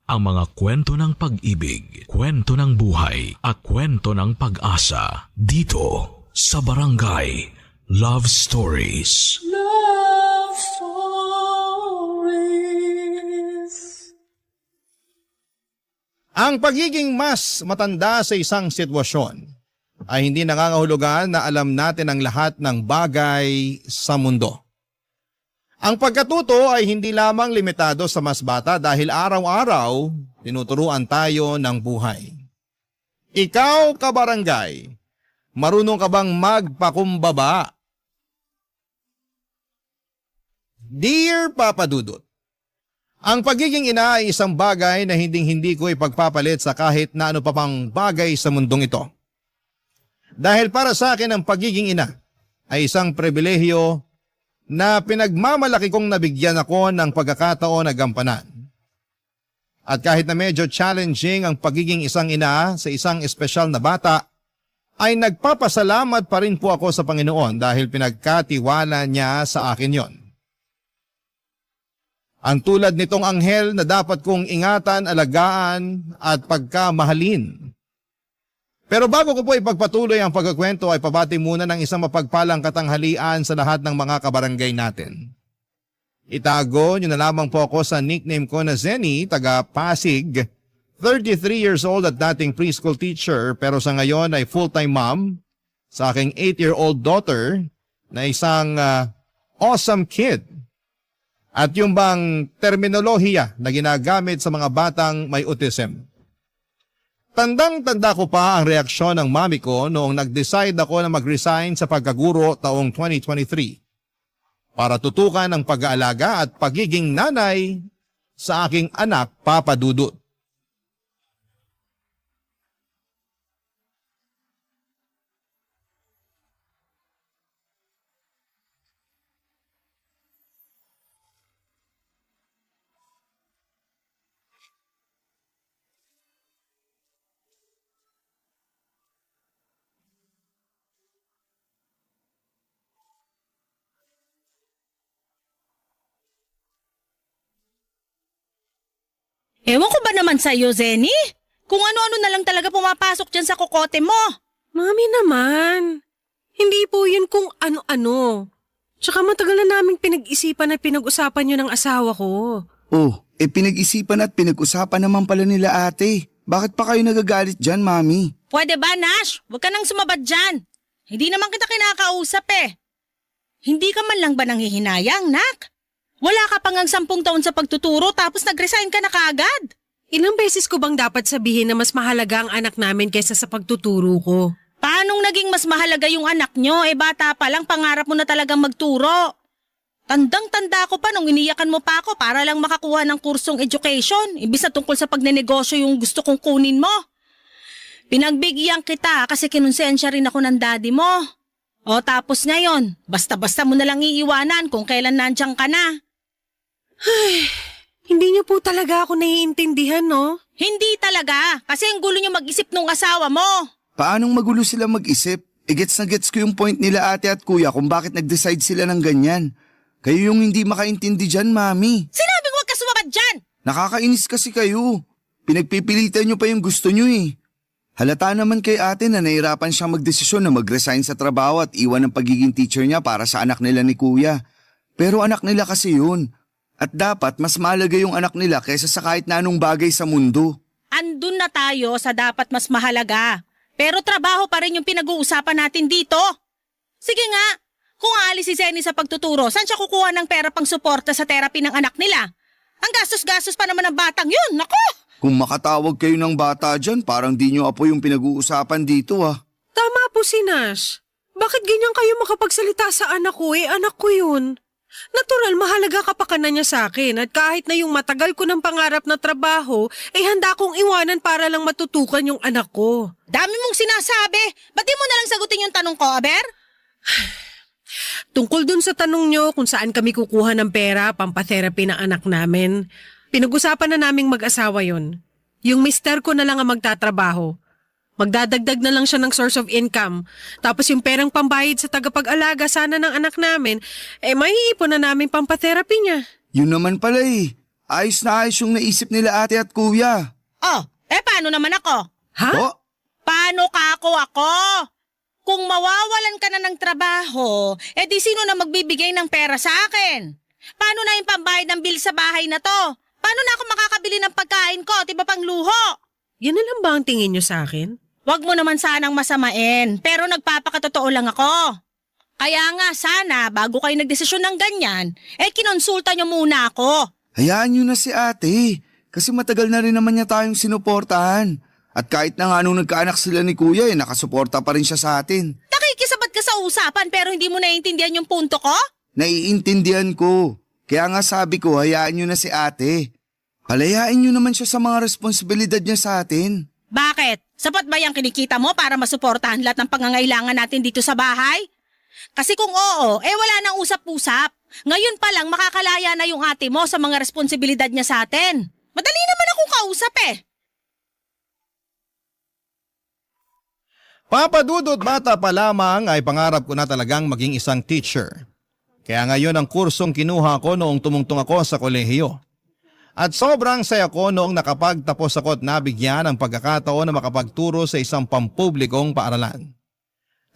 ang mga kwento ng pag-ibig, kwento ng buhay, at kwento ng pag-asa dito sa Barangay Love Stories. Love Stories. Ang pagiging mas matanda sa isang sitwasyon ay hindi nangangahulugan na alam natin ang lahat ng bagay sa mundo. Ang pagkatuto ay hindi lamang limitado sa mas bata dahil araw-araw tinuturuan tayo ng buhay. Ikaw, kabarangay, marunong ka bang magpakumbaba? Dear Papa Dudut, ang pagiging ina ay isang bagay na hindi ko ipagpapalit sa kahit na ano pa pang bagay sa mundong ito. Dahil para sa akin ang pagiging ina ay isang pribilehyo na pinagmamalaki kong nabigyan ako ng pagkakataon na gampanan. At kahit na medyo challenging ang pagiging isang ina sa isang espesyal na bata, ay nagpapasalamat pa rin po ako sa Panginoon dahil pinagkatiwala niya sa akin yon. Ang tulad nitong anghel na dapat kong ingatan, alagaan at pagkamahalin. Pero bago ko po ipagpatuloy ang pagkukwento ay pabati muna ng isang mapagpalang katanghalian sa lahat ng mga kabarangay natin. Itago niyo na lamang po ako sa nickname ko na Zenny, taga Pasig, 33 years old at dating preschool teacher pero sa ngayon ay full-time mom sa aking 8-year-old daughter na isang awesome kid. At yung bang terminolohiya na ginagamit sa mga batang may autism. Tandang-tanda ko pa ang reaksyon ng mami ko noong nag-decide ako na mag-resign sa pagkaguro taong 2023 para tutukan ang pag-aalaga at pagiging nanay sa aking anak, Papa Dudut. Ewan ko ba naman sa'yo, Zenny? Kung ano-ano na lang talaga pumapasok dyan sa kokote mo. Mami naman, hindi po yun kung ano-ano. Tsaka matagal na naming pinag-isipan at pinag-usapan yun ng asawa ko. Oh, pinag-isipan at pinag-usapan naman pala nila ate. Bakit pa kayo nagagalit dyan, Mami? Pwede ba, Nash? Huwag ka nang sumabad dyan. Hindi naman kita kinakausap eh. Hindi ka man lang ba nanghihinayang, nak? Wala ka pang 10 taon sa pagtuturo tapos nag-resign ka na kaagad. Ilang beses ko bang dapat sabihin na mas mahalaga ang anak namin kaysa sa pagtuturo ko? Paanong naging mas mahalaga yung anak nyo? Bata pa lang, pangarap mo na talagang magturo. Tandang-tanda ko pa nung iniyakan mo pa ako para lang makakuha ng kursong education. Ibig na tungkol sa pagnenegosyo yung gusto kong kunin mo. Pinagbigyan kita kasi kinonsensya rin ako ng daddy mo. O tapos ngayon, basta-basta mo na lang iiwanan kung kailan nandiyan ka na. Ay, hindi niyo po talaga ako naiintindihan, no? Hindi talaga, kasi ang gulo niyo mag-isip nung asawa mo. Paanong magulo sila mag-isip? Gets na gets ko yung point nila ate at kuya kung bakit nag-decide sila ng ganyan. Kayo yung hindi makaintindi dyan, Mami. Sinabing huwag ka sumabad dyan! Nakakainis kasi kayo. Pinagpipilitan nyo pa yung gusto nyo eh. Halata naman kay ate na nahirapan siyang magdesisyon na mag-resign sa trabaho at iwan ang pagiging teacher niya para sa anak nila ni kuya. Pero anak nila kasi yun. At dapat mas mahalaga yung anak nila kaysa sa kahit na anong bagay sa mundo. Andun na tayo sa dapat mas mahalaga. Pero trabaho pa rin yung pinag-uusapan natin dito. Sige nga, kung aalis si Zenny sa pagtuturo, saan siya kukuha ng pera pang suporta sa therapy ng anak nila? Ang gastos-gastos pa naman ng batang yun, naku! Kung makatawag kayo ng bata dyan, parang di nyo apo yung pinag-uusapan dito ah. Tama po si Nash. Bakit ganyan kayo makapagsalita sa anak ko? Anak ko yun. Natural, mahalaga ka pa ka na niya sa akin at kahit na yung matagal ko ng pangarap na trabaho, handa kong iwanan para lang matutukan yung anak ko. Dami mong sinasabi. Ba't di mo na lang sagutin yung tanong ko, Aber? Tungkol dun sa tanong nyo kung saan kami kukuha ng pera pampatherapy ng anak namin, pinag-usapan na naming mag-asawa yon. Yung mister ko na lang ang magtatrabaho. Magdadagdag na lang siya ng source of income. Tapos yung perang pambayad sa tagapag-alaga sana ng anak namin, maiipon na namin pampatherapy niya. Yun naman pala eh. Ayos na ayos yung naisip nila ate at kuya. Oh, paano naman ako? Ha? Oh, Paano ka ako? Kung mawawalan ka na ng trabaho, di sino na magbibigay ng pera sa akin? Paano na yung pambayad ng bill sa bahay na to? Paano na ako makakabili ng pagkain ko, tiba pang luho? Yan na lang ba ang tingin nyo sa akin? Huwag mo naman sanang masamain, pero nagpapakatotoo lang ako. Kaya nga sana, bago kayo nagdesisyon ng ganyan, kinonsulta nyo muna ako. hayaan nyo na si ate. Kasi matagal na rin naman niya tayong sinuportahan. At kahit na nga nung nagkaanak sila ni kuya, nakasuporta pa rin siya sa atin. Nakikisabat ka sa usapan pero hindi mo naiintindihan yung punto ko? Naiintindihan ko. Kaya nga sabi ko, hayaan nyo na si ate. Palayain nyo naman siya sa mga responsibilidad niya sa atin. Bakit? Sapat ba yung kinikita mo para masuportahan lahat ng pangangailangan natin dito sa bahay? Kasi kung oo, wala nang usap-usap. Ngayon pa lang makakalaya na yung ate mo sa mga responsibilidad niya sa atin. Madali naman akong kausap Papa Dudut, bata pa lamang ay pangarap ko na talagang maging isang teacher. Kaya ngayon ang kursong kinuha ko noong tumungtong ako sa kolehiyo. At sobrang saya ko noong nakapagtapos ako at nabigyan ng pagkakataon na makapagturo sa isang pampublikong paaralan.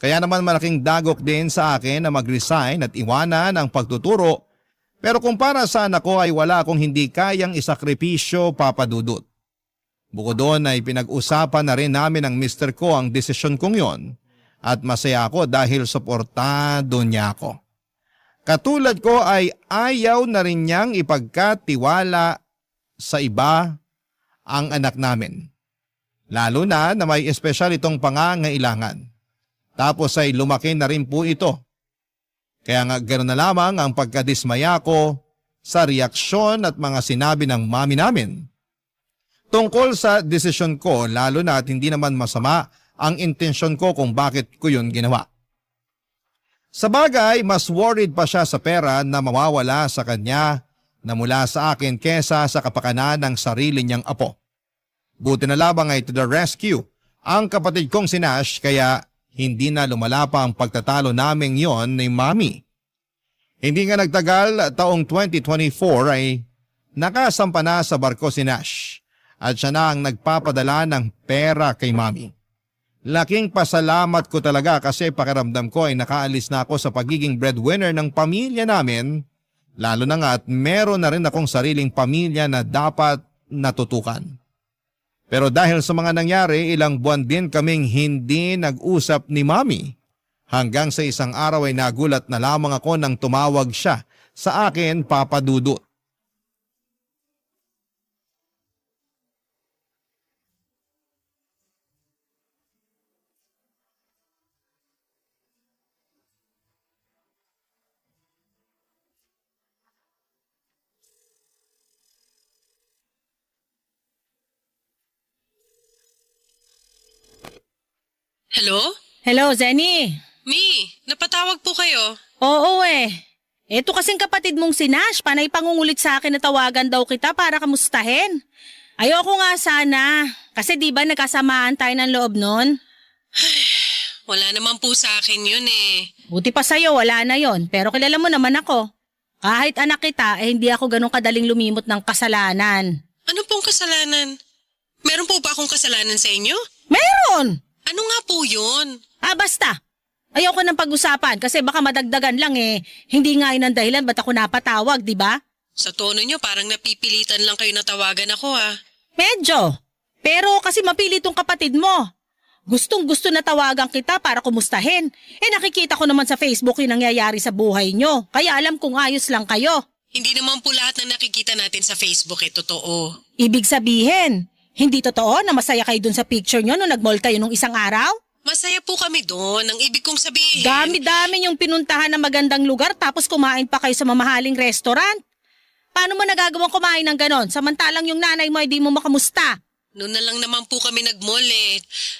Kaya naman malaking dagok din sa akin na mag-resign at iwanan ang pagtuturo. Pero kung para sa anak ko ay wala akong hindi kayang isakripisyo, Papa Dudut. Bukod doon ay pinag-usapan na rin namin ng mister ko ang desisyon kong yon at masaya ako dahil suportado niya ako. Katulad ko ay ayaw na rin niyang ipagkatiwala sa iba ang anak namin. Lalo na may espesyal itong pangangailangan. Tapos ay lumaki na rin po ito. Kaya nga ganoon na lamang ang pagkadismaya ko sa reaksyon at mga sinabi ng mami namin. Tungkol sa desisyon ko, lalo na at hindi naman masama ang intensyon ko kung bakit ko yun ginawa. Sa bagay, mas worried pa siya sa pera na mawawala sa kanya na mula sa akin kesa sa kapakanan ng sarili niyang apo. Buti na lamang ay to the rescue ang kapatid kong si Nash kaya hindi na lumala pa ang pagtatalo naming yon ni Mami. Hindi nga nagtagal, taong 2024 ay nakasampa na sa barko si Nash. At siya na ang nagpapadala ng pera kay Mami. Laking pasalamat ko talaga kasi pakiramdam ko ay nakaalis na ako sa pagiging breadwinner ng pamilya namin, lalo na nga at meron na rin akong sariling pamilya na dapat natutukan. Pero dahil sa mga nangyari, ilang buwan din kaming hindi nag-usap ni Mami. Hanggang sa isang araw ay nagulat na lamang ako nang tumawag siya sa akin, Papa Dudut. Hello? Hello, Zenny. Mi, napatawag po kayo. Oo Ito kasing kapatid mong si Nash, panay pangungulit sa akin na tawagan daw kita para kamustahin. Ayoko nga sana, kasi di ba nagkasamaan tayo ng loob nun? Wala naman po sa akin yun eh. Buti pa sa'yo, wala na yon. Pero kilala mo naman ako. Kahit anak kita, hindi ako ganun kadaling lumimot ng kasalanan. Ano pong kasalanan? Meron po ba akong kasalanan sa inyo? Meron! Ano nga po yun? Basta. Ayoko ng pag-usapan kasi baka madagdagan lang Hindi nga yun ang dahilan ba't ako napatawag, di ba? Sa tono nyo parang napipilitan lang kayo na tawagan ako ha. Medyo. Pero kasi mapili tong kapatid mo. Gustong-gusto na tawagan kita para kumustahin. Nakikita ko naman sa Facebook yung nangyayari sa buhay nyo. Kaya alam kong ayos lang kayo. Hindi naman po lahat na nakikita natin sa Facebook totoo. Ibig sabihin, hindi totoo na masaya kayo dun sa picture nyo nung nag-mall kayo nung isang araw? Masaya po kami doon. Ang ibig kong sabihin. Dami-dami yung pinuntahan na magandang lugar tapos kumain pa kayo sa mamahaling restaurant. Paano mo nagagawang kumain ng ganon? Samantalang yung nanay mo ay di mo makamusta. Noon na lang naman po kami nag-mall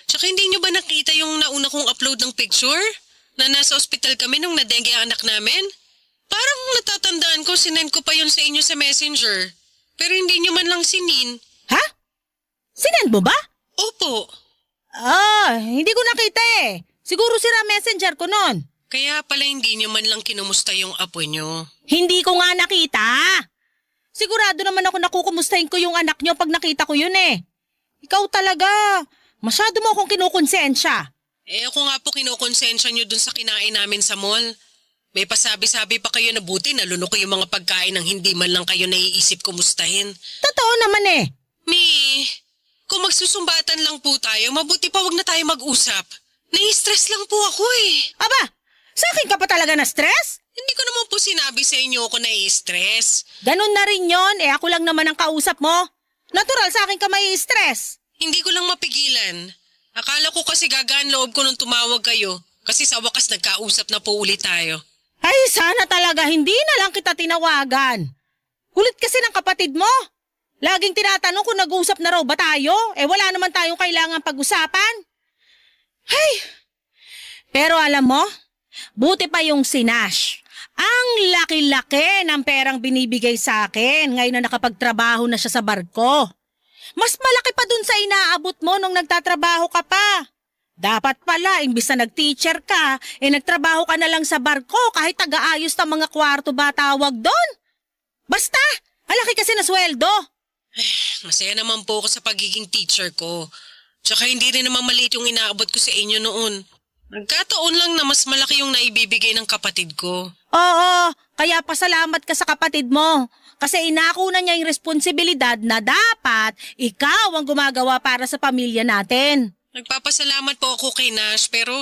Tsaka hindi nyo ba nakita yung nauna kong upload ng picture? Na nasa ospital kami nung nadengue ang anak namin? Parang natatandaan ko, sinend ko pa yun sa inyo sa messenger. Pero hindi nyo man lang sinin. Ha? Sinend mo ba? Opo. Hindi ko nakita Siguro sira messenger ko nun. Kaya pala hindi nyo man lang kinumusta yung apo nyo. Hindi ko nga nakita. Sigurado naman ako nakukumustahin ko yung anak nyo pag nakita ko yun eh. Ikaw talaga, masyado mo akong kinukonsensya. Ako nga po kinukonsensya nyo dun sa kinain namin sa mall. May pasabi-sabi pa kayo na buti nalunok ko yung mga pagkain ng hindi man lang kayo naiisip kumustahin. Totoo naman eh. Mi, kung magsusumbatan lang po tayo, mabuti pa wag na tayo mag-usap. Nai-stress lang po ako eh. Aba, sa akin ka pa talaga na stress? Hindi ko naman po sinabi sa inyo ako nai-stress. Ganun na rin yon, ako lang naman ang kausap mo. Natural sa akin ka may stress. Hindi ko lang mapigilan. Akala ko kasi gagaan loob ko nung tumawag kayo. Kasi sa wakas nagkausap na po ulit tayo. Ay, sana talaga hindi na lang kita tinawagan. Kulit kasi ng kapatid mo. Laging tinatanong kung nag-uusap na raw ba tayo. Wala naman tayong kailangan pag-usapan. Ay, pero alam mo, buti pa yung si Nash. Ang laki-laki ng perang binibigay sa akin ngayon na nakapagtrabaho na siya sa barko. Mas malaki pa dun sa inaabot mo nung nagtatrabaho ka pa. Dapat pala, imbis na nag-teacher ka, nagtrabaho ka na lang sa barko kahit taga-ayos ng mga kwarto ba tawag doon. Basta, malaki kasi na sweldo. Masaya naman po ako sa pagiging teacher ko. Tsaka hindi rin naman maliit yung inaabot ko sa inyo noon. Nagkataon lang na mas malaki yung naibibigay ng kapatid ko. Oo, kaya pasalamat ka sa kapatid mo. Kasi inako na niya yung responsibilidad na dapat ikaw ang gumagawa para sa pamilya natin. Nagpapasalamat po ako kay Nash pero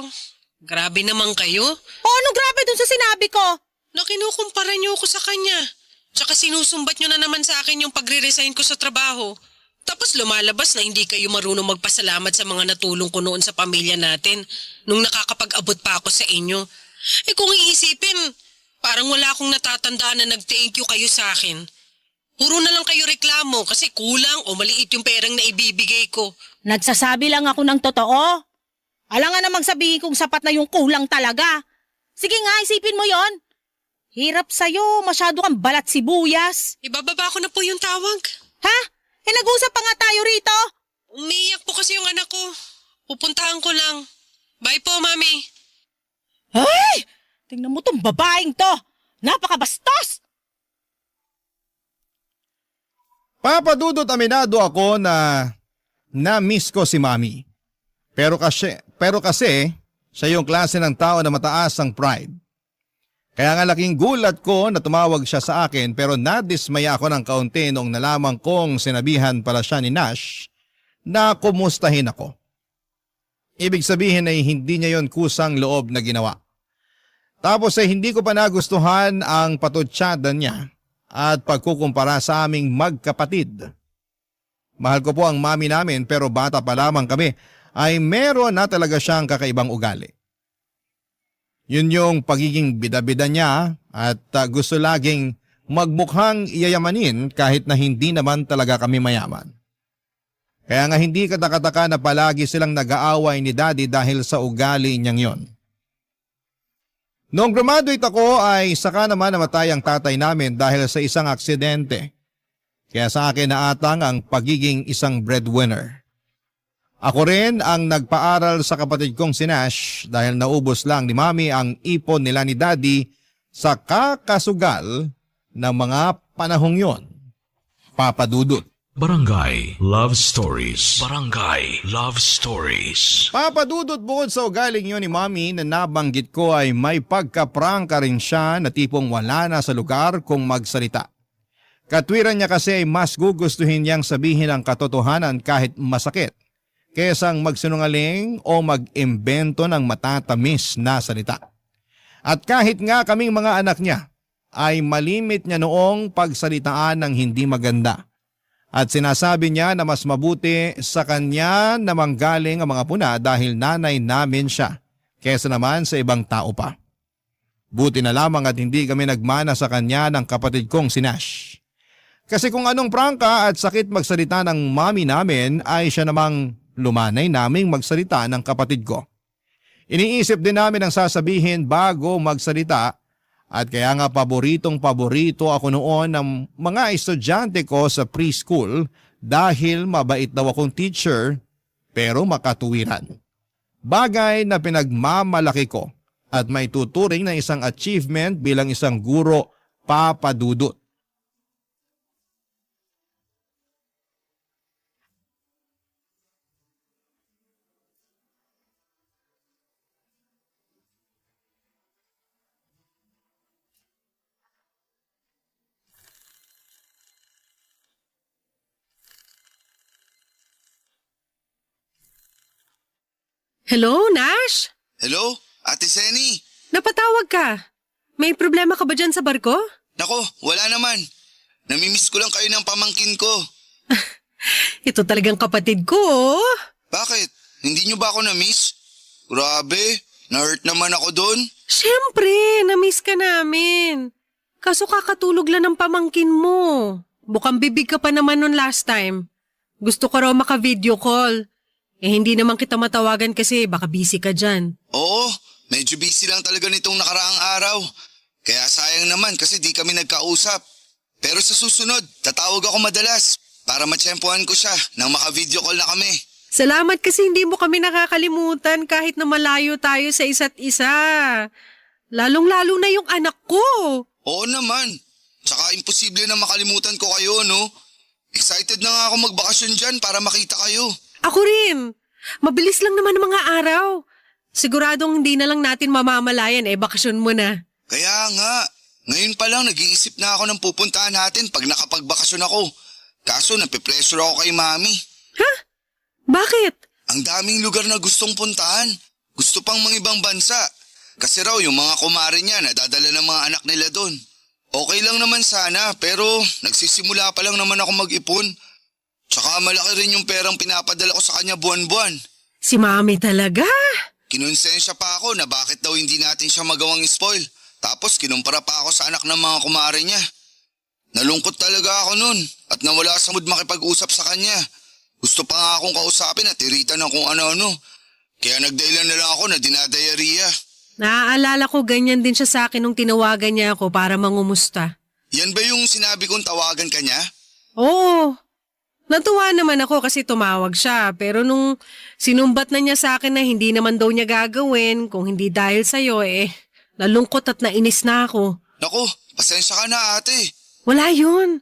grabe naman kayo. Anong grabe dun sa sinabi ko? Na kinukumpara niyo ako sa kanya. Tsaka sinusumbat niyo na naman sa akin yung pagre-resign ko sa trabaho. Tapos lumalabas na hindi kayo marunong magpasalamat sa mga natulong ko noon sa pamilya natin nung nakakapag-abot pa ako sa inyo. Kung iisipin, parang wala akong natatandaan na nag-thank you kayo sa akin. Puro na lang kayo reklamo kasi kulang o maliit yung perang na ibibigay ko. Nagsasabi lang ako ng totoo. Alangan namang sabihin kong sapat na yung kulang talaga. Sige nga, isipin mo yon. Hirap sa'yo, masyado kang balat sibuyas. Ibababa ko na po yung tawag. Ha? Nag-usap pa nga tayo rito. Umiyak po kasi yung anak ko. Pupuntahan ko lang. Bye po, Mami. Ay! Tingnan mo tong babaeng to. Napakabastos! Papadudot aminado ako na na-miss ko si Mami. Pero kasi siya yung klase ng tao na mataas ang pride. Kaya nga laking gulat ko na tumawag siya sa akin pero nadismaya ako ng kaunti nung nalaman kong sinabihan pala siya ni Nash na kumustahin ako. Ibig sabihin ay hindi niya yon kusang loob na ginawa. Tapos ay hindi ko pa nagustuhan ang patutsyada niya at pagkukumpara sa aming magkapatid. Mahal ko po ang mami namin pero bata pa lamang kami ay meron na talaga siyang kakaibang ugali. Yun yung pagiging bida-bida niya at gusto laging magmukhang iyayamanin kahit na hindi naman talaga kami mayaman. Kaya nga hindi katakataka na palagi silang nag-aaway ni Daddy dahil sa ugali niyang yon. Noong graduate ako ay saka naman namatay ang tatay namin dahil sa isang aksidente. Kaya sa akin naatang ang pagiging isang breadwinner. Ako rin ang nagpaaral sa kapatid kong si Nash dahil naubos lang ni Mami ang ipon nila ni Daddy sa kakasugal ng mga panahong yon. Papadudot. Barangay Love Stories. Barangay Love Stories. Papadudot bukod sa ugaling yun ni Mami na nabanggit ko ay may pagkaprangka rin siya na tipong wala na sa lugar kung magsalita. Katwiran niya kasi ay mas gugustuhin niyang sabihin ang katotohanan kahit masakit kaysa magsinungaling o mag-imbento ng matatamis na salita. At kahit nga kaming mga anak niya ay malimit niya noong pagsalitaan ng hindi maganda. At sinasabi niya na mas mabuti sa kanya na manggaling ang mga puna dahil nanay namin siya kaysa naman sa ibang tao pa. Buti na lamang at hindi kami nagmana sa kanya ng kapatid kong si Nash. Kasi kung anong prangka at sakit magsalita ng mami namin ay siya namang lumanay naming magsalita ng kapatid ko. Iniisip din namin ang sasabihin bago magsalita at kaya nga paboritong-paborito ako noon ng mga estudyante ko sa preschool dahil mabait daw akong teacher pero makatuwiran. Bagay na pinagmamalaki ko at may tuturing na isang achievement bilang isang guro, papadudot. Hello, Nash? Hello? Ate Seni? Napatawag ka. May problema ka ba dyan sa barko? Nako, wala naman. Namimiss ko lang kayo ng pamangkin ko. Ito talagang kapatid ko, oh. Bakit? Hindi nyo ba ako na-miss? Grabe, na-hurt naman ako doon. Siyempre, na-miss ka namin. Kaso kakatulog lang ng pamangkin mo. Bukang bibig ka pa naman nun last time. Gusto ko raw maka-video call. Hindi naman kita matawagan kasi baka busy ka dyan. Oo, medyo busy lang talaga nitong nakaraang araw. Kaya sayang naman kasi di kami nagkausap. Pero sa susunod, tatawag ako madalas para matsyempohan ko siya nang maka-video call na kami. Salamat kasi hindi mo kami nakakalimutan kahit na malayo tayo sa isa't isa. Lalong-lalo na yung anak ko. Oo naman. Tsaka imposible na makalimutan ko kayo, no? Excited na nga ako magbakasyon dyan para makita kayo. Ako rin. Mabilis lang naman ang mga araw. Siguradong hindi na lang natin mamamalayan bakasyon mo na. Kaya nga, ngayon pa lang nag-iisip na ako ng pupuntahan natin pag nakapagbakasyon ako. Kaso napipressure ako kay Mami. Ha? Bakit? Ang daming lugar na gustong puntahan. Gusto pang mga ibang bansa. Kasi raw yung mga kumare niya nadadala ng mga anak nila doon. Okay lang naman sana pero nagsisimula pa lang naman ako mag-ipon. Tsaka malaki rin yung perang pinapadala ko sa kanya buwan-buwan. Si Mami talaga? Kinonsensya pa ako na bakit daw hindi natin siya magawang spoil. Tapos kinumpara pa ako sa anak ng mga kumare niya. Nalungkot talaga ako nun at nawala sa mood makipag-usap sa kanya. Gusto pa nga akong kausapin at iritan ng kung ano-ano. Kaya nagdahilan na lang ako na dinadayariya. Naaalala ko ganyan din siya sa akin nung tinawagan niya ako para mangumusta. Yan ba yung sinabi kong tawagan ka niya? Oo. Natuwa naman ako kasi tumawag siya pero nung sinumbat na niya sa akin na hindi naman daw niya gagawin kung hindi dahil sa'yo nalungkot at nainis na ako. Naku, pasensya ka na ate. Wala yun.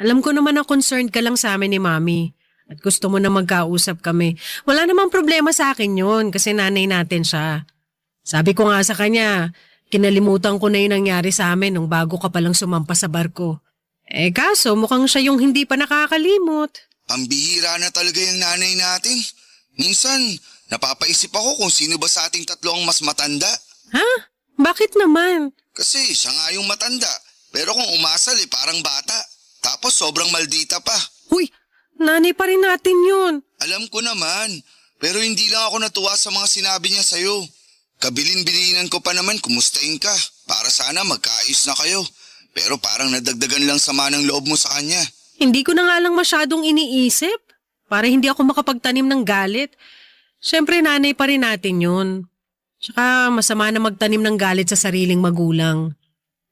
Alam ko naman na concerned ka lang sa amin ni Mami at gusto mo na magkausap kami. Wala namang problema sa akin yun kasi nanay natin siya. Sabi ko nga sa kanya, kinalimutan ko na yung nangyari sa amin nung bago ka palang sumampa sa barko. Kaso mukhang siya yung hindi pa nakakalimot. Pambihira na talaga yung nanay natin. Minsan, napapaisip ako kung sino ba sa ating tatlo ang mas matanda. Ha? Bakit naman? Kasi siya nga yung matanda. Pero kung umasal parang bata. Tapos sobrang maldita pa. Huy, nanay pa rin natin yun. Alam ko naman. Pero hindi lang ako natuwa sa mga sinabi niya sa'yo. Kabilin-bilinan ko pa naman kumustahin ka. Para sana magkaayos na kayo. Pero parang nadagdagan lang sama ng loob mo sa kanya. Hindi ko na nga lang masyadong iniisip. Para hindi ako makapagtanim ng galit. Siyempre nanay pa rin natin yun. Tsaka masama na magtanim ng galit sa sariling magulang.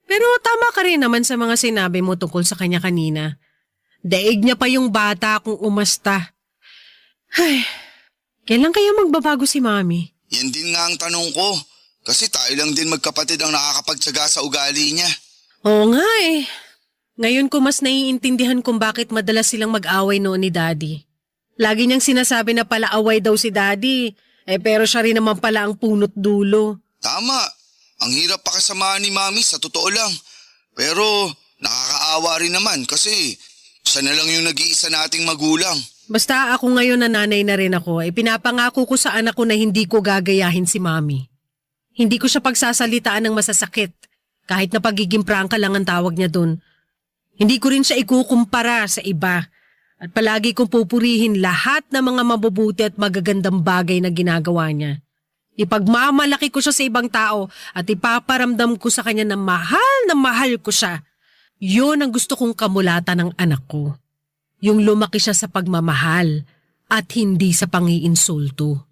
Pero tama ka rin naman sa mga sinabi mo tungkol sa kanya kanina. Daig niya pa yung bata kung umasta. Ay, kailan kaya magbabago si Mami? Yan din nga ang tanong ko. Kasi tayo lang din magkapatid ang nakakapagtsaga sa ugali niya. Oo nga Ngayon ko mas naiintindihan kung bakit madalas silang mag-away noon ni Daddy. Lagi niyang sinasabi na pala away daw si Daddy, pero siya rin naman pala ang punot dulo. Tama. Ang hirap pakisamahan ni Mami sa totoo lang. Pero nakakaawa rin naman kasi siya na lang yung nag-iisa nating magulang. Basta ako ngayon na nanay na rin ako, pinapangako ko sa anak ko na hindi ko gagayahin si Mami. Hindi ko siya pagsasalitaan ng masasakit. Kahit na pagiging prangka lang ang tawag niya dun. Hindi ko rin siya ikukumpara sa iba. At palagi kong pupurihin lahat ng mga mabubuti at magagandang bagay na ginagawa niya. Ipagmamalaki ko siya sa ibang tao at ipaparamdam ko sa kanya na mahal ko siya. Yun ang gusto kong kamulatan ng anak ko. Yung lumaki siya sa pagmamahal at hindi sa pangiinsulto.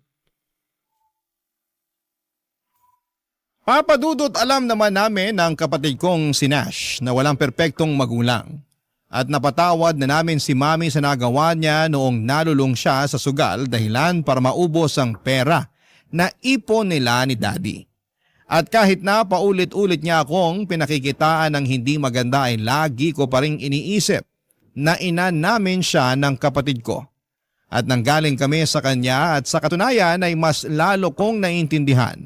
Papadudot alam naman namin ng kapatid kong si Nash na walang perpektong magulang. At napatawad na namin si Mami sa nagawa niya noong nalulung siya sa sugal dahilan para maubos ang pera na ipon nila ni Daddy. At kahit na paulit-ulit niya akong pinakikitaan ng hindi maganda ay lagi ko pa ring iniisip na ina namin siya ng kapatid ko. At nanggaling kami sa kanya at sa katunayan ay mas lalo kong naiintindihan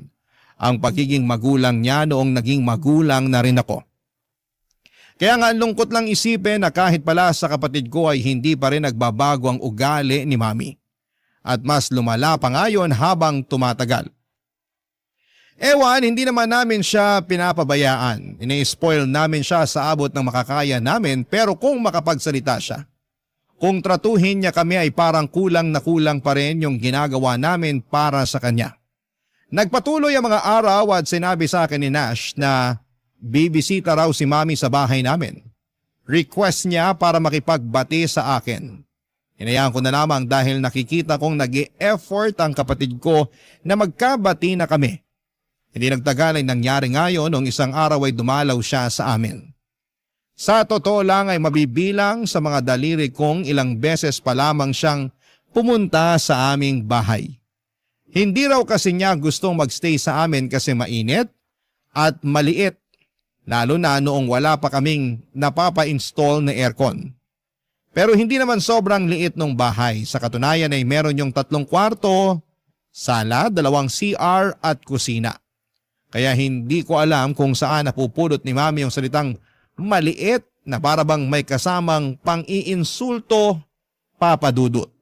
ang pagiging magulang niya noong naging magulang na rin ako. Kaya nga lungkot lang isipin na kahit pala sa kapatid ko ay hindi pa rin nagbabago ang ugali ni Mami. At mas lumala pa ngayon habang tumatagal. Ewan, hindi naman namin siya pinapabayaan. Ini-spoil namin siya sa abot ng makakaya namin, pero kung makapagsalita siya, kung tratuhin niya kami ay parang kulang na kulang pa rin yung ginagawa namin para sa kanya. Nagpatuloy ang mga araw at sinabi sa akin ni Nash na bibisita raw si Mami sa bahay namin. Request niya para makipagbati sa akin. Hinayaan ko na lamang dahil nakikita kong nag-e-effort ang kapatid ko na magkabati na kami. Hindi nagtagal ay nangyari ngayon nung isang araw ay dumalaw siya sa amin. Sa totoo lang ay mabibilang sa mga daliri kong ilang beses pa lamang siyang pumunta sa aming bahay. Hindi raw kasi niya gustong magstay sa amin kasi mainit at maliit, lalo na noong wala pa kaming napapa-install na aircon. Pero hindi naman sobrang liit ng bahay. Sa katunayan ay meron yung 3 kwarto, sala, 2 CR at kusina. Kaya hindi ko alam kung saan napupulot ni Mami yung salitang maliit na para bang may kasamang pang-iinsulto, Papa Dudut.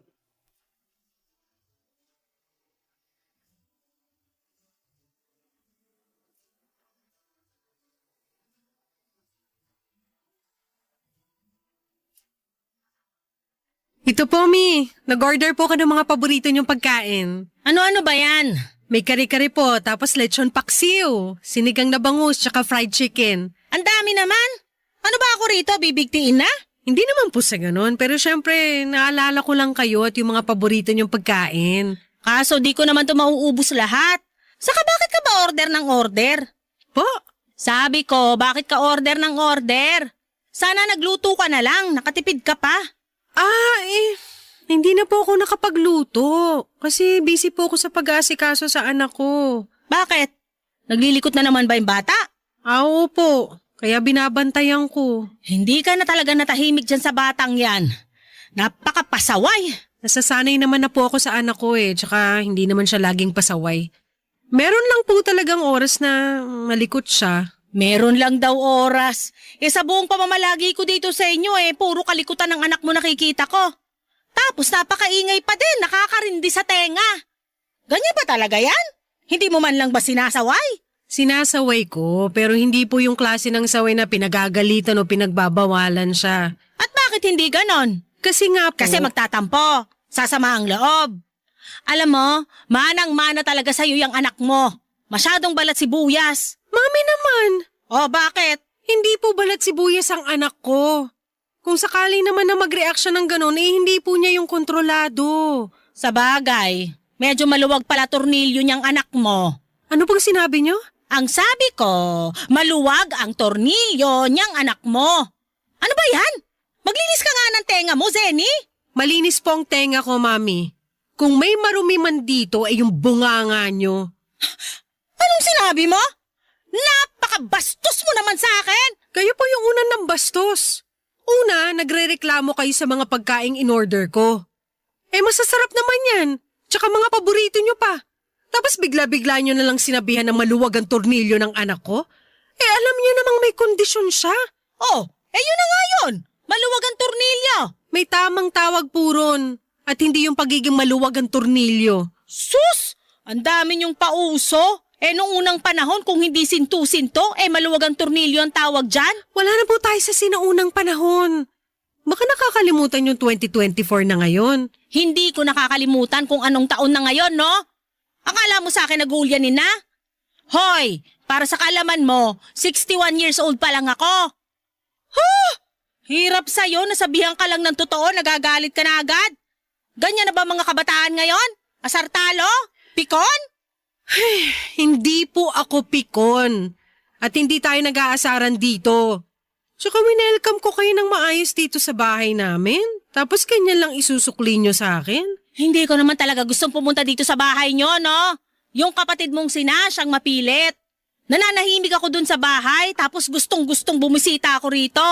Ito po, Mi. Nag-order po ka ng mga paborito niyong pagkain. Ano-ano ba yan? May kare-kare po, tapos lechon paksiw, sinigang na bangus, tsaka fried chicken. Ang dami naman. Ano ba ako rito, bibigtiin na? Hindi naman po sa ganun, pero syempre, naalala ko lang kayo at yung mga paborito niyong pagkain. Kaso di ko naman to mauubos lahat. Saka bakit ka ba order ng order? Po? Sabi ko, bakit ka order ng order? Sana nagluto ka na lang, nakatipid ka pa. Hindi na po ako nakapagluto. Kasi busy po ako sa pag-aasikaso sa anak ko. Bakit? Naglilikot na naman ba yung bata? Opo. Kaya binabantayan ko. Hindi ka na talaga natahimik dyan sa batang yan. Napakapasaway. Nasasanay naman na po ako sa anak ko tsaka hindi naman siya laging pasaway. Meron lang po talagang oras na malikot siya. Meron lang daw oras. Sa buong pamamalagi ko dito sa inyo puro kalikutan ng anak mo nakikita ko. Tapos napakaingay pa din, nakakarindi sa tenga. Ganyan ba talaga yan? Hindi mo man lang ba sinasaway? Sinasaway ko, pero hindi po yung klase ng saway na pinagagalitan o pinagbabawalan siya. At bakit hindi ganon? Kasi nga po... Kasi magtatampo, sasama ang loob. Alam mo, manang-mana talaga sa'yo yung anak mo. Masyadong balat sibuyas. Mami naman! O bakit? Hindi po balat sibuyas ang anak ko. Kung sakali naman na mag-react siya ng ganon, hindi po niya yung kontrolado. Sa bagay, medyo maluwag pala tornilyo niyang anak mo. Ano pang sinabi niyo? Ang sabi ko, maluwag ang tornilyo niyang anak mo. Ano ba yan? Maglinis ka nga ng tenga mo, Zenny. Malinis po ang tenga ko, Mami. Kung may marumi man dito ay yung bunganga niyo. Anong sinabi mo? Napakabastos mo naman sa akin! Kayo po yung unang ng bastos. Una, nagre-reklamo kayo sa mga pagkaing in-order ko. Masasarap naman yan. Tsaka mga paborito nyo pa. Tapos bigla-bigla nyo na lang sinabihan na maluwag ang tornilyo ng anak ko? Alam nyo namang may kondisyon siya. Oh, yun na nga yun. Maluwag ang tornilyo. May tamang tawag po ron. At hindi yung pagiging maluwag ang tornilyo. Sus! Ang dami niyong pauso. Nung unang panahon, kung hindi sinto-sinto, maluwag ang tornilyo ang tawag dyan? Wala na po tayo sa sinaunang panahon. Baka nakakalimutan yung 2024 na ngayon. Hindi ko nakakalimutan kung anong taon na ngayon, no? Akala mo sa akin nag-uulyanin na? Hoy, para sa kalaman mo, 61 years old pa lang ako. Hirap sa'yo, nasabihan ka lang ng totoo, nagagalit ka na agad. Ganyan na ba mga kabataan ngayon? Asartalo? Pikon? Hindi po ako pikon. At hindi tayo nag-aasaran dito. Tsaka winelcome ko kayo ng maayos dito sa bahay namin. Tapos ganyan lang isusukli nyo sa akin. Hindi ko naman talaga gustong pumunta dito sa bahay nyo, no? Yung kapatid mong si Nash ang mapilit. Nananahimik ako dun sa bahay tapos gustong-gustong bumisita ako rito.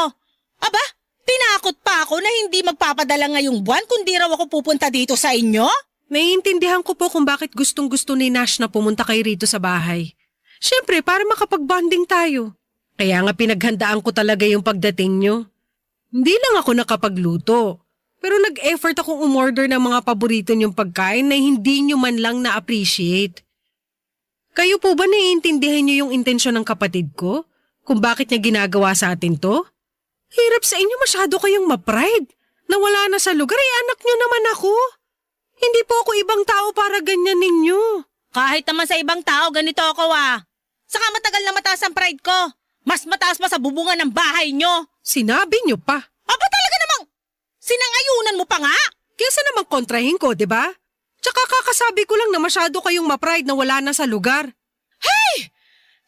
Aba, tinakot pa ako na hindi magpapadala ngayong buwan kundi raw ako pupunta dito sa inyo? Naiintindihan ko po kung bakit gustong-gusto ni Nash na pumunta kayo rito sa bahay. Siyempre, para makapag-bonding tayo. Kaya nga pinaghandaan ko talaga yung pagdating nyo. Hindi lang ako nakapagluto. Pero nag-effort akong umorder ng mga paborito niyong pagkain na hindi niyo man lang na-appreciate. Kayo po ba naiintindihan niyo yung intensyon ng kapatid ko? Kung bakit niya ginagawa sa atin to? Hirap sa inyo, masyado kayong ma-pride. Nawala na sa lugar, anak niyo naman ako. Hindi po ako ibang tao para ganyan ninyo. Kahit naman sa ibang tao, ganito ako Saka matagal na mataas ang pride ko. Mas mataas pa sa bubungan ng bahay nyo. Sinabi niyo pa. Aba talaga namang sinangayunan mo pa nga? Kesa namang kontrahin ko, di ba? Tsaka kakasabi ko lang na masyado kayong ma-pride na wala na sa lugar.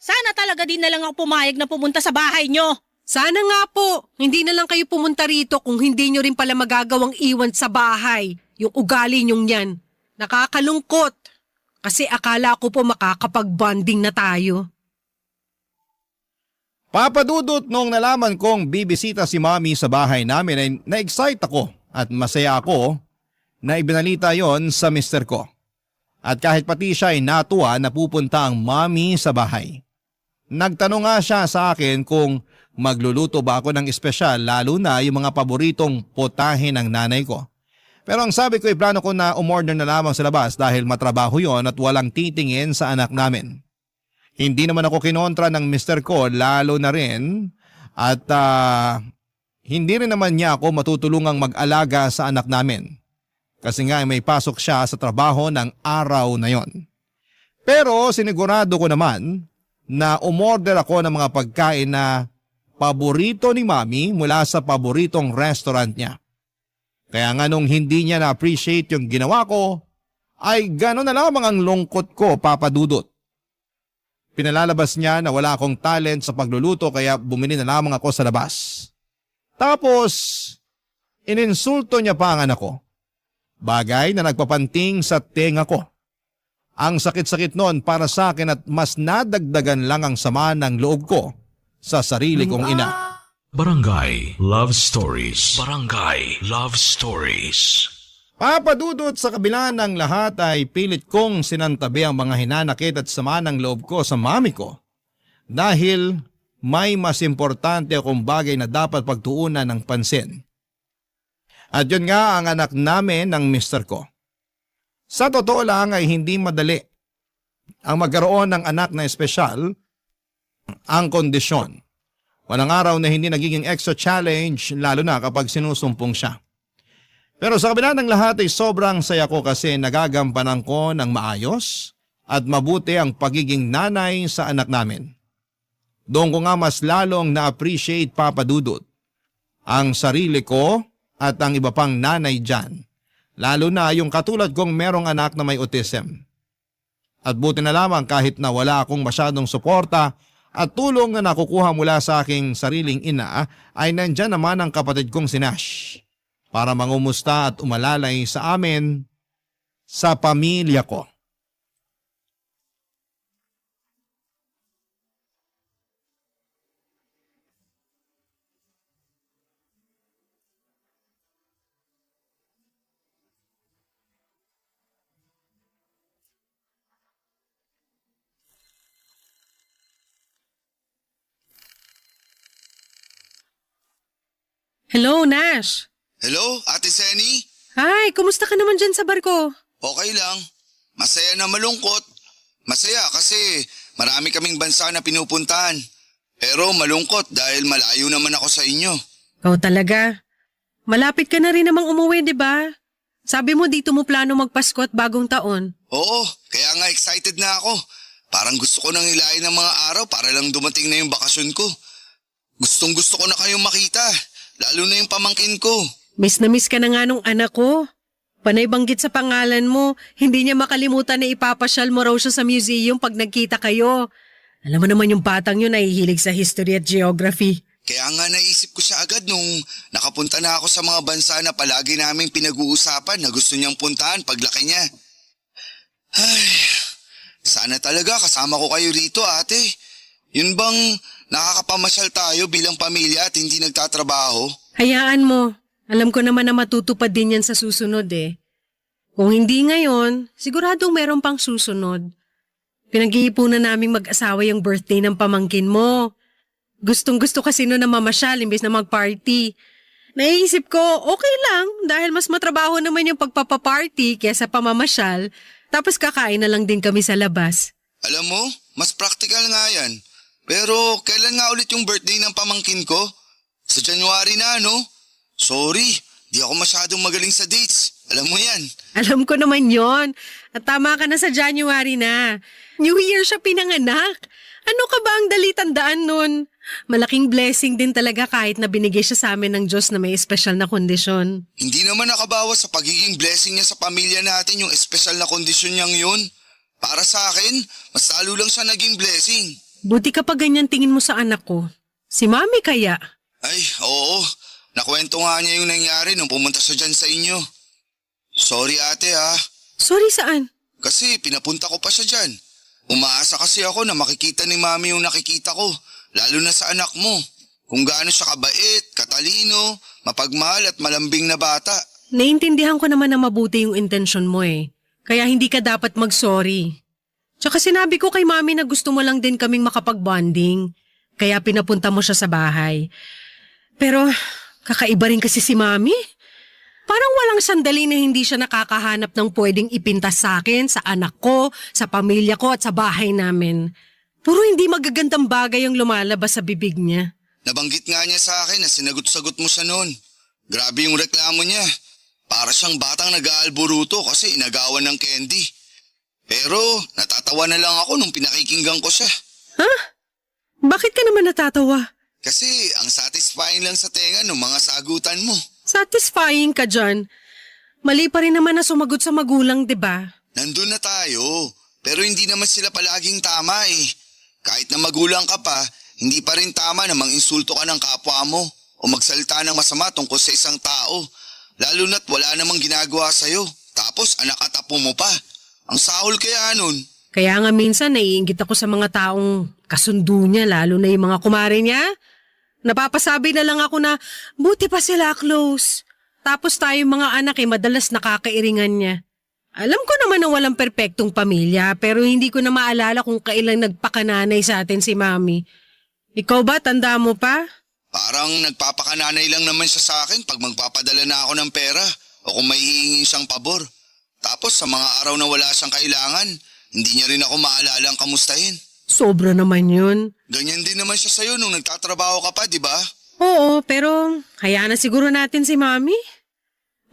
Sana talaga din na lang ako pumayag na pumunta sa bahay nyo. Sana nga po, hindi na lang kayo pumunta rito kung hindi nyo rin pala magagawang iwan sa bahay. Yung ugali nyong yan. Nakakalungkot. Kasi akala ko po makakapag-bonding na tayo. Papadudot nung nalaman kong bibisita si Mami sa bahay namin ay na-excite ako at masaya ako na ibinalita yon sa mister ko. At kahit pati siya ay natuwa na pupunta ang Mami sa bahay. Nagtanong nga siya sa akin kung magluluto ba ako ng espesyal lalo na yung mga paboritong potahe ng nanay ko. Pero ang sabi ko ay plano ko na umorder na lamang sa labas dahil matrabaho yon at walang titingin sa anak namin. Hindi naman ako kinontra ng mister ko lalo na rin at hindi rin naman niya ako matutulungang mag-alaga sa anak namin. Kasi nga may pasok siya sa trabaho ng araw na yon. Pero sinigurado ko naman na umorder ako ng mga pagkain na paborito ni Mami mula sa paboritong restaurant niya. Kaya nga nung hindi niya na-appreciate yung ginawa ko, ay gano'n na lamang ang lungkot ko, Papa Dudut. Pinalalabas niya na wala akong talent sa pagluluto kaya bumili na lamang ako sa labas. Tapos, ininsulto niya pa ang anak ko. Bagay na nagpapanting sa tenga ko. Ang sakit-sakit noon para sa akin at mas nadagdagan lang ang sama ng loob ko sa sarili kong ina. Barangay Love Stories. Barangay Love Stories. Papadudot sa kabila ng lahat ay pilit kong sinantabi ang mga hinanakit at sama ng loob ko sa mami ko dahil may mas importante akong bagay na dapat pagtuunan ng pansin. At yun nga ang anak namin ng mister ko. Sa totoo lang ay hindi madali ang magkaroon ng anak na espesyal ang kondisyon. Walang araw na hindi nagiging extra challenge lalo na kapag sinusumpong siya. Pero sa kabila ng lahat ay sobrang saya ko kasi nagagampanan ko ng maayos at mabuti ang pagiging nanay sa anak namin. Doon ko nga mas lalong na-appreciate, Papa Dudut, ang sarili ko at ang iba pang nanay dyan. Lalo na yung katulad kong merong anak na may autism. At buti na lamang kahit na wala akong masyadong suporta at tulong na nakukuha mula sa aking sariling ina ay nandyan naman ang kapatid kong si Nash para mangumusta at umalalay sa amin sa pamilya ko. Hello, Nash. Hello, Ate Senny? Hi, kumusta ka naman dyan sa barko? Okay lang. Masaya na malungkot. Masaya kasi marami kaming bansa na pinupuntahan. Pero malungkot dahil malayo naman ako sa inyo. Oh, talaga? Malapit ka na rin namang umuwi, di ba? Sabi mo dito mo plano magpasko at bagong taon. Oo, kaya nga excited na ako. Parang gusto ko nang hilahin ng mga araw para lang dumating na yung bakasyon ko. Gustong gusto ko na kayong makita, lalo na yung pamangkin ko. Miss na miss ka na nga nung anak ko. Panay banggit sa pangalan mo, hindi niya makalimutan na ipapasyal mo raw siya sa museum pag nagkita kayo. Alam mo naman yung batang yun nahihilig sa history at geography. Kaya nga naisip ko siya agad nung nakapunta na ako sa mga bansa na palagi naming pinag-uusapan na gusto niyang puntahan paglaki niya. Ay, sana talaga kasama ko kayo rito, ate. Yun bang nakakapamasyal tayo bilang pamilya at hindi nagtatrabaho? Hayaan mo. Alam ko naman na matutupad din yan sa susunod eh. Kung hindi ngayon, siguradong meron pang susunod. Pinag-iipunan naming mag-asawa yung birthday ng pamangkin mo. Gustong gusto kasi no na mamasyal imbes na mag-party. Naiisip ko, okay lang dahil mas matrabaho naman yung pagpapaparty kesa pamamasyal. Tapos kakain na lang din kami sa labas. Alam mo, mas practical nga yan. Pero kailan nga ulit yung birthday ng pamangkin ko? Sa January na, no? Sorry, di ako masyadong magaling sa dates. Alam mo yan. Alam ko naman yon. At tama ka na sa January na. New Year siya pinanganak. Ano ka ba ang dali tandaan nun? Malaking blessing din talaga kahit na binigay siya sa amin ng Diyos na may espesyal na kondisyon. Hindi naman nakabawas sa pagiging blessing niya sa pamilya natin yung espesyal na kondisyon niyang yun. Para sa akin, mas lalo lang siya naging blessing. Buti ka pa ganyan tingin mo sa anak ko. Si Mami kaya? Ay, oo. Nakwento nga niya yung nangyari nung pumunta siya dyan sa inyo. Sorry ate ha. Sorry saan? Kasi pinapunta ko pa siya dyan. Umaasa kasi ako na makikita ni Mami yung nakikita ko. Lalo na sa anak mo. Kung gaano siya kabait, katalino, mapagmahal at malambing na bata. Naintindihan ko naman na mabuti yung intensyon mo eh. Kaya hindi ka dapat mag-sorry. Tsaka sinabi ko kay Mami na gusto mo lang din kaming makapag-bonding. Kaya pinapunta mo siya sa bahay. Pero kakaiba rin kasi si Mami. Parang walang sandali na hindi siya nakakahanap ng pwedeng ipintas sa akin, sa anak ko, sa pamilya ko at sa bahay namin. Puro hindi magagandang bagay ang lumalabas sa bibig niya. Nabanggit nga niya sa akin na sinagot-sagot mo siya noon. Grabe yung reklamo niya. Para siyang batang nag-aalburuto kasi inagawan ng candy. Pero natatawa na lang ako nung pinakikinggan ko siya. Ha? Bakit ka naman natatawa? Kasi ang satisfying lang sa tenga ng mga sagutan mo. Satisfying ka dyan. Mali pa rin naman na sumagot sa magulang, di ba? Nandun na tayo. Pero hindi naman sila palaging tama eh. Kahit na magulang ka pa, hindi pa rin tama na manginsulto ka ng kapwa mo o magsalita ng masama tungkol sa isang tao. Lalo na't wala namang ginagawa sa'yo. Tapos anak at apo mo pa. Ang sahol kaya nun. Kaya nga minsan naiinggit ako sa mga taong kasundo niya, lalo na yung mga kumare niya. Napapasabi na lang ako na buti pa sila close. Tapos tayong mga anak madalas nakakairingan niya. Alam ko naman na walang perpektong pamilya pero hindi ko na maalala kung kailan nagpakananay sa atin si Mami. Ikaw ba, tanda mo pa? Parang nagpapakananay lang naman siya sa akin pag magpapadala na ako ng pera o kung may hihingin siyang pabor. Tapos sa mga araw na wala siyang kailangan, hindi niya rin ako maalala ang kamustahin. Sobra naman yun. Ganyan din naman siya sa'yo nung nagtatrabaho ka pa, di ba? Oo, pero hayaan na siguro natin si Mami.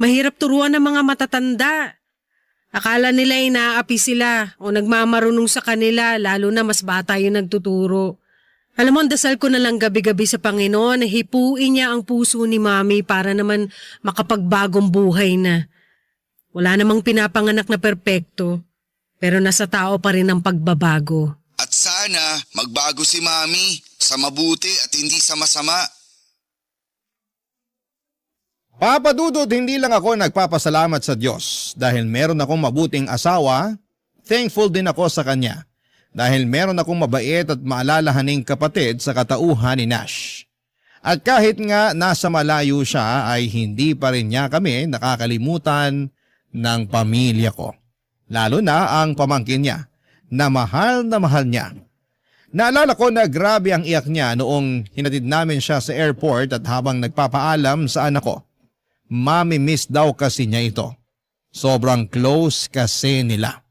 Mahirap turuan ng mga matatanda. Akala nila inaapi sila o nagmamarunong sa kanila lalo na mas bata yung nagtuturo. Alam mo, dasal ko na lang gabi-gabi sa Panginoon na hipuin niya ang puso ni Mami para naman makapagbagong buhay na. Wala namang pinapanganak na perpekto, pero nasa tao pa rin ang pagbabago. At sana magbago si Mami sa mabuti at hindi sa masama. Papa Dudut, hindi lang ako nagpapasalamat sa Diyos dahil meron akong mabuting asawa, thankful din ako sa Kanya dahil meron akong mabait at maalalahaning kapatid sa katauhan ni Nash. At kahit nga nasa malayo siya ay hindi pa rin niya kami nakakalimutan ng pamilya ko. Lalo na ang pamangkin niya na mahal niya. Naalala ko na grabe ang iyak niya noong hinatid namin siya sa airport at habang nagpapaalam sa anak ko. Mami miss daw kasi niya ito. Sobrang close kasi nila.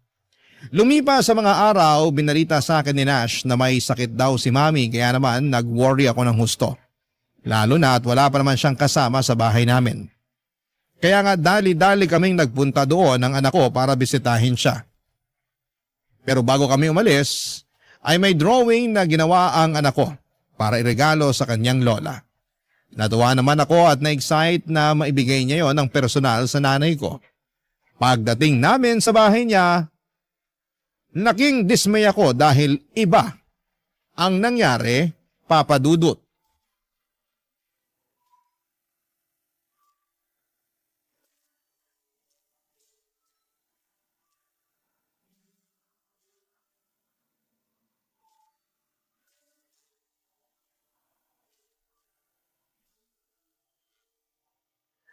Lumipas sa mga araw, binalita sa akin ni Nash na may sakit daw si Mami kaya naman nag-worry ako ng husto. Lalo na at wala pa naman siyang kasama sa bahay namin. Kaya nga dali-dali kaming nagpunta doon ng anak ko para bisitahin siya. Pero bago kami umalis, ay may drawing na ginawa ang anak ko para iregalo sa kanyang lola. Natuwa naman ako at na-excite na maibigay niya yon ng personal sa nanay ko. Pagdating namin sa bahay niya, laking dismay ako dahil iba ang nangyari, Papa Dudut.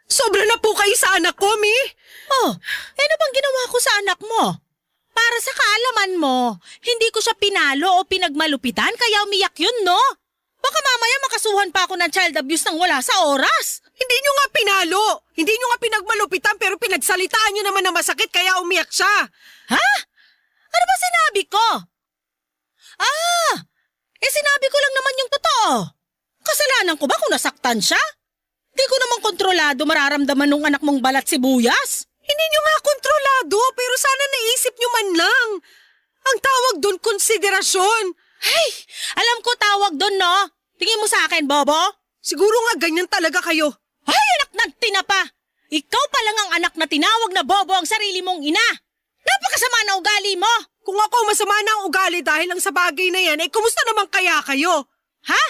Sobra na po kayo sa anak ko, Mi! Oh, ano bang ginawa ko sa anak mo? Para sa kaalaman mo, hindi ko siya pinalo o pinagmalupitan kaya umiyak yun, no? Baka mamaya makasuhan pa ako ng child abuse nang wala sa oras. Hindi nyo nga pinalo. Hindi nyo nga pinagmalupitan pero pinagsalitaan nyo naman na masakit kaya umiyak siya. Ha? Ano ba sinabi ko? Sinabi ko lang naman yung totoo. Kasalanan ko ba kung nasaktan siya? Di ko naman kontrolado mararamdaman ng anak mong balat sibuyas. Hindi nyo nga kontrolado pero sana naisip nyo man lang. Ang tawag doon konsiderasyon. Hey, alam ko tawag doon, no? Tingin mo sa akin, Bobo? Siguro nga ganyan talaga kayo. Ay, anak ng tinapa! Ikaw pa lang ang anak na tinawag na Bobo ang sarili mong ina. Napakasama na ugali mo. Kung ako masama na ang ugali dahil lang sa bagay na yan, kumusta naman kaya kayo? Ha?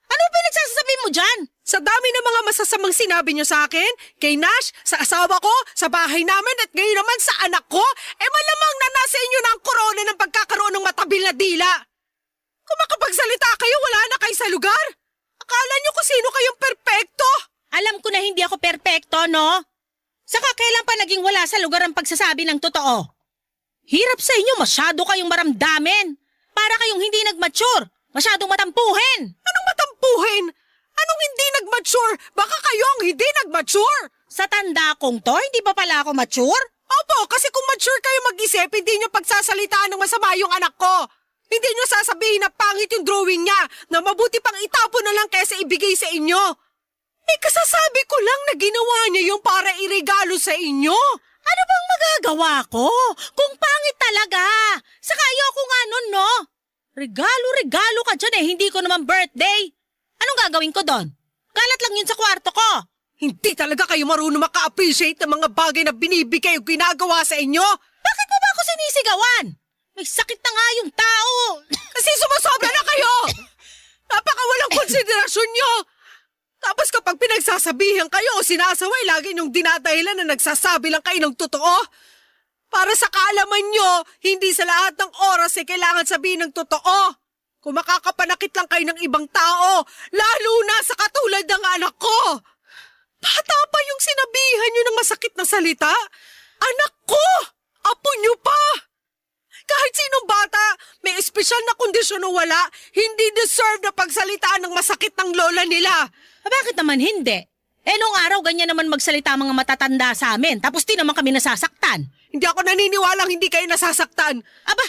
Ano pinagsasasabi mo dyan? Sa dami ng mga masasamang sinabi nyo sa akin, kay Nash, sa asawa ko, sa bahay namin at ngayon naman sa anak ko, malamang na nasa inyo na ang korona ng pagkakaroon ng matabil na dila. Kung makapagsalita kayo, wala na kayo sa lugar. Akala nyo kung sino kayong perpekto? Alam ko na hindi ako perpekto, no? Saka kailan pa naging wala sa lugar ang pagsasabi ng totoo? Hirap sa inyo, masyado kayong maramdamin. Para kayong hindi nag-mature, masyadong matampuhin. Anong matampuhin? Anong hindi nag-mature? Baka kayo ang hindi nag-mature. Sa tanda kong to, hindi pa pala ako mature? Opo, kasi kung mature kayo mag-isip, hindi nyo pagsasalitaan ng masama yung anak ko. Hindi nyo sasabihin na pangit yung drawing niya, na mabuti pang itapon na lang kaysa ibigay sa inyo. Kasasabi ko lang na ginawa niya yung para iregalo sa inyo. Ano bang magagawa ko? Kung pangit talaga. Saka ayoko nga nun, no? Regalo ka dyan hindi ko naman birthday. Anong gagawin ko doon? Kalat lang yun sa kwarto ko. Hindi talaga kayo marunong maka-appreciate ng mga bagay na binibigay o ginagawa sa inyo. Bakit mo ba ako sinisigawan? May sakit na nga yung tao. Kasi sumasobra na kayo. Napakawalang konsiderasyon nyo. Tapos kapag pinagsasabihan kayo o sinasaway, lagi niyong dinadahilan na nagsasabi lang kayo ng totoo. Para sa kaalaman nyo, hindi sa lahat ng oras kailangan sabihin ng totoo. Kung makakapanakit lang kayo ng ibang tao, lalo na sa katulad ng anak ko. Bata pa yung sinabihan nyo ng masakit na salita. Anak ko! Apo nyo pa! Kahit sinong bata, may espesyal na kondisyon o wala, hindi deserve na pagsalitaan ng masakit ng lola nila. Bakit naman hindi? Nung araw ganyan naman magsalita mga matatanda sa amin, tapos di naman kami nasasaktan. Hindi ako naniniwalang hindi kayo nasasaktan. Aba,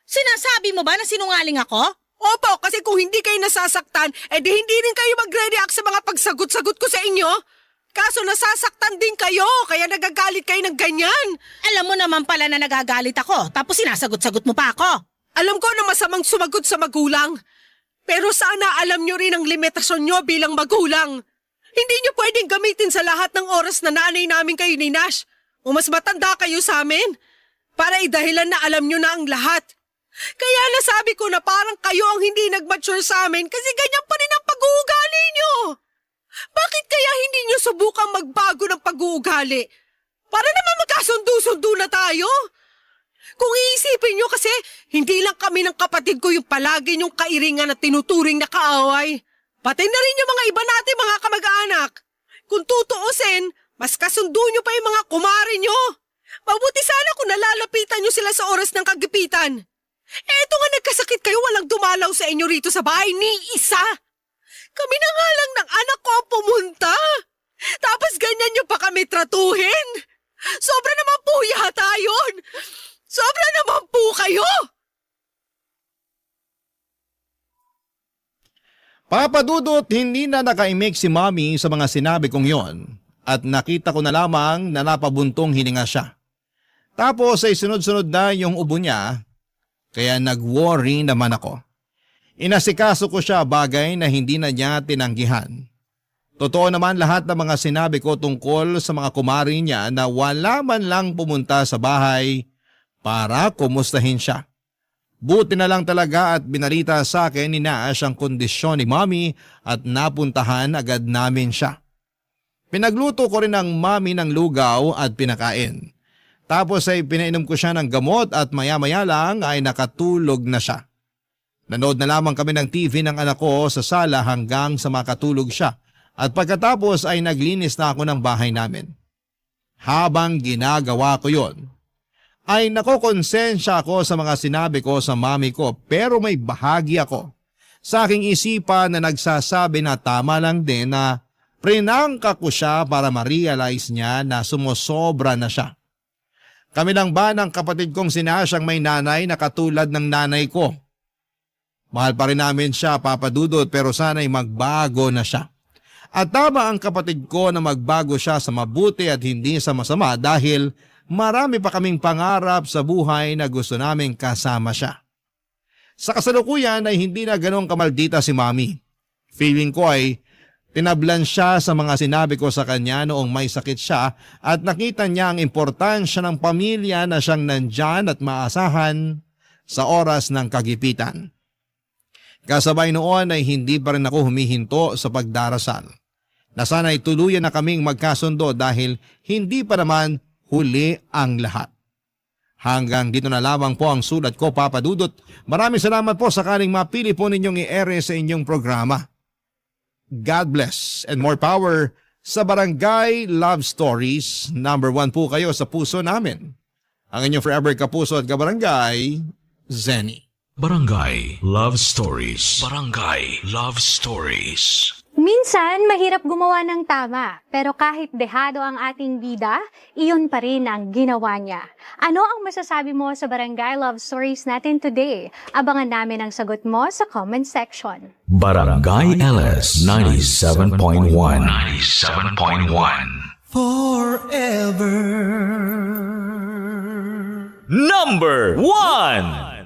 sinasabi mo ba na sinungaling ako? Opo, kasi kung hindi kayo nasasaktan, di hindi rin kayo magre-react sa mga pagsagot-sagot ko sa inyo. Kaso nasasaktan din kayo, kaya nagagalit kayo ng ganyan. Alam mo naman pala na nagagalit ako, tapos sinasagot-sagot mo pa ako. Alam ko na masamang sumagot sa magulang. Pero sana alam nyo rin ang limitasyon nyo bilang magulang. Hindi nyo pwedeng gamitin sa lahat ng oras na nanay namin kayo ni Nash. O mas matanda kayo sa amin. Para idahilan na alam nyo na ang lahat. Kaya nasabi ko na parang kayo ang hindi nag-mature sa amin kasi ganyan pa rin ang pag-uugali nyo. Bakit kaya hindi nyo subukang magbago ng pag-uugali? Para naman magkasundo-sundo na tayo. Kung iisipin nyo kasi, hindi lang kami ng kapatid ko yung palagi nyong kairingan at tinuturing na kaaway. Pati na rin yung mga iba natin mga kamag-anak. Kung tutuusin, mas kasundo nyo pa yung mga kumare nyo. Mabuti sana kung nalalapitan nyo sila sa oras ng kagipitan. Eto nga nagkasakit kayo, walang dumalaw sa inyo rito sa bahay ni isa. Kami na nga lang ng anak ko pumunta. Tapos ganyan nyo pa kami tratuhin. Sobra naman po yata yun. Sobra naman po kayo. Papa Dudut, hindi na nakaimik si Mommy sa mga sinabi kong yon at nakita ko na lamang na napabuntong hininga siya. Tapos ay sunod-sunod na yung ubo niya, kaya nag-worry naman ako. Inasikaso ko siya bagay na hindi na niya tinanggihan. Totoo naman lahat ng mga sinabi ko tungkol sa mga kumari niya na wala man lang pumunta sa bahay para kumustahin siya. Buti na lang talaga at binalita sa akin ni Nash ang kondisyon ni Mommy at napuntahan agad namin siya. Pinagluto ko rin ang Mommy ng lugaw at pinakain. Tapos ay pinainom ko siya ng gamot at maya-maya lang ay nakatulog na siya. Nanood na lamang kami ng TV ng anak ko sa sala hanggang sa makatulog siya at pagkatapos ay naglinis na ako ng bahay namin. Habang ginagawa ko yon, ay nakokonsensya ako sa mga sinabi ko sa mami ko pero may bahagi ako sa aking isipan na nagsasabi na tama lang din na Prinangka ko siya para ma-realize niya na sumosobra na siya. Kami lang ba ng kapatid kong sinasyang may nanay na katulad ng nanay ko? Mahal pa rin namin siya, Papa Dudut, pero sana'y magbago na siya. At tama ang kapatid ko na magbago siya sa mabuti at hindi sa masama dahil marami pa kaming pangarap sa buhay na gusto naming kasama siya. Sa kasalukuyan ay hindi na ganong kamaldita si Mami. Feeling ko ay tinablan siya sa mga sinabi ko sa kanya noong may sakit siya at nakita niya ang importansya ng pamilya na siyang nandyan at maasahan sa oras ng kagipitan. Kasabay noon ay hindi pa rin ako humihinto sa pagdarasal. Na sana'y tuluyan na kaming magkasundo dahil hindi pa naman huli ang lahat. Hanggang dito na lamang po ang sulat ko, Papa Dudut. Maraming salamat po sakaling mapili po ninyong i-ere sa inyong programa. God bless and more power sa Barangay Love Stories. Number 1 po kayo sa puso namin. Ang inyong forever kapuso at kabarangay, Zenny. Barangay Love Stories. Barangay Love Stories. Minsan, mahirap gumawa ng tama, pero kahit dehado ang ating bida, iyon pa rin ang ginawa niya. Ano ang masasabi mo sa Barangay Love Stories natin today? Abangan namin ang sagot mo sa comment section. Barangay LS 97.1. 97.1. Number 1.